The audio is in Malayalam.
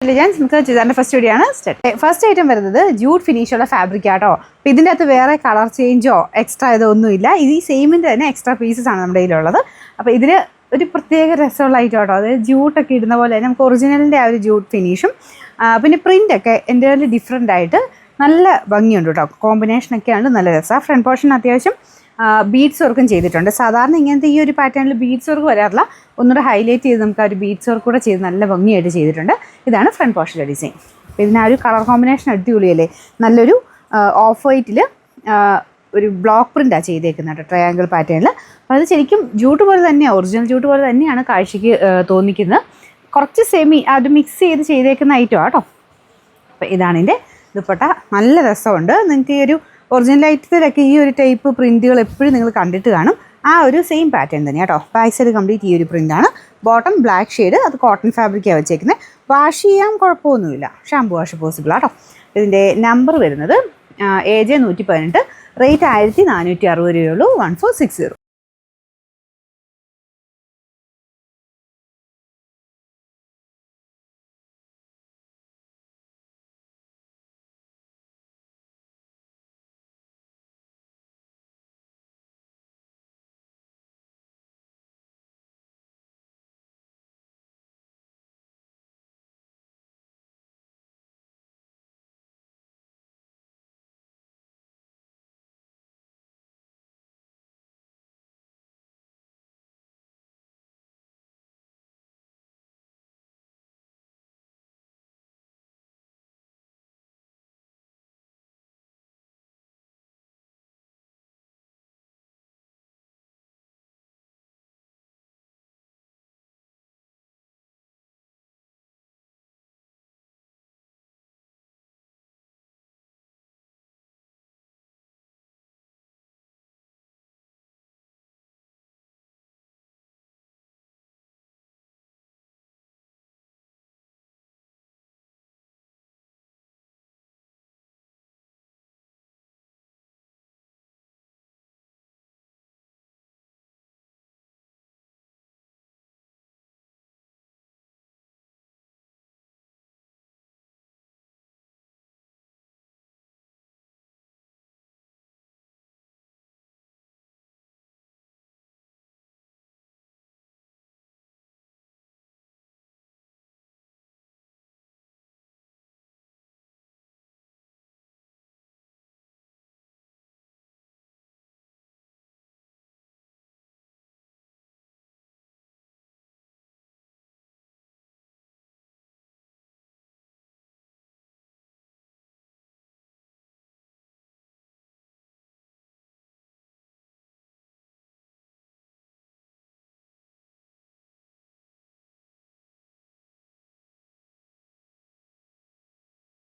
നമുക്ക് ചെയ്താൻ്റെ ഫസ്റ്റ് വീഡിയോ ആണ് ഫസ്റ്റ് ഐറ്റം വരുന്നത് ജൂട്ട് ഫിനിഷുള്ള ഫാബ്രിക് ആട്ടോ. അപ്പോൾ ഇതിൻ്റെ അകത്ത് വേറെ കളർ ചേഞ്ചോ എക്സ്ട്രാ ഇതൊന്നുമില്ല. ഇത് ഈ സെയിമിൻ്റെ തന്നെ എക്സ്ട്രാ പീസസ് ആണ് നമ്മുടെ കയ്യിലുള്ളത്. അപ്പോൾ ഇതിന് ഒരു പ്രത്യേക രസമുള്ള ഐറ്റം ആട്ടോ. അതായത് ജൂട്ടൊക്കെ ഇടുന്ന പോലെ തന്നെ നമുക്ക് ഒറിജിനലിൻ്റെ ആ ഒരു ജൂട്ട് ഫിനിഷും പിന്നെ പ്രിൻ്റൊക്കെ എൻ്റെ കയ്യിൽ ഡിഫറെൻ്റ് ആയിട്ട് നല്ല ഭംഗിയുണ്ട് കേട്ടോ. കോമ്പിനേഷനൊക്കെയാണ് നല്ല രസമാണ്. ഫ്രണ്ട് പോർഷൻ അത്യാവശ്യം ബീഡ്സ് വർക്കും ചെയ്തിട്ടുണ്ട്. സാധാരണ ഇങ്ങനത്തെ ഈ ഒരു പാറ്റേണിൽ ബീഡ്സ് വർക്ക് വരാറില്ല. ഒന്നുകൂടെ ഹൈലൈറ്റ് ചെയ്ത് നമുക്ക് ആ ഒരു ബീഡ്സ് വർക്ക് കൂടെ ചെയ്ത് നല്ല ഭംഗിയായിട്ട് ചെയ്തിട്ടുണ്ട്. ഇതാണ് ഫ്രണ്ട് പോർഷൻ്റെ ഡിസൈൻ. അപ്പോൾ ഇതിന് ആ ഒരു കളർ കോമ്പിനേഷൻ അടിപൊളിയല്ലേ. നല്ലൊരു ഓഫ് വൈറ്റിൽ ഒരു ബ്ലോക്ക് പ്രിൻ്റാണ് ചെയ്തേക്കുന്നത് കേട്ടോ, ട്രയാങ്കിൾ പാറ്റേണിൽ. അപ്പോൾ അത് ശരിക്കും ജൂട്ട് പോലെ തന്നെയാണ്, ഒറിജിനൽ ജൂട്ട് പോലെ തന്നെയാണ് കാഴ്ചയ്ക്ക് തോന്നിക്കുന്നത്. കുറച്ച് അത് മിക്സ് ചെയ്തേക്കുന്ന ഐറ്റം കേട്ടോ. അപ്പോൾ ഇതാണ് ഇതിൻ്റെ ദുപ്പട്ട. നല്ല രസമുണ്ട്. നിങ്ങൾക്ക് ഈ ഒരു ഒറിജിനൽ ഐറ്റത്തിലൊക്കെ ഈ ഒരു ടൈപ്പ് പ്രിൻറ്റുകൾ എപ്പോഴും നിങ്ങൾ കണ്ടിട്ട് കാണും. ആ ഒരു സെയിം പാറ്റേൺ തന്നെ കേട്ടോ. ബാക്ക് സൈഡ് കംപ്ലീറ്റ് ഈ ഒരു പ്രിൻ്റാണ്. ബോട്ടം ബ്ലാക്ക് ഷെയ്ഡ്, അത് കോട്ടൺ ഫാബ്രിക്കാണ് വെച്ചേക്കുന്നത്. വാഷ് ചെയ്യാൻ കുഴപ്പമൊന്നുമില്ല, ഷാമ്പു വാഷ് പോസിബിൾ ആട്ടോ. ഇതിൻ്റെ നമ്പർ വരുന്നത് AJ 118, റേറ്റ് 1460 രൂപയുള്ളൂ. 1460.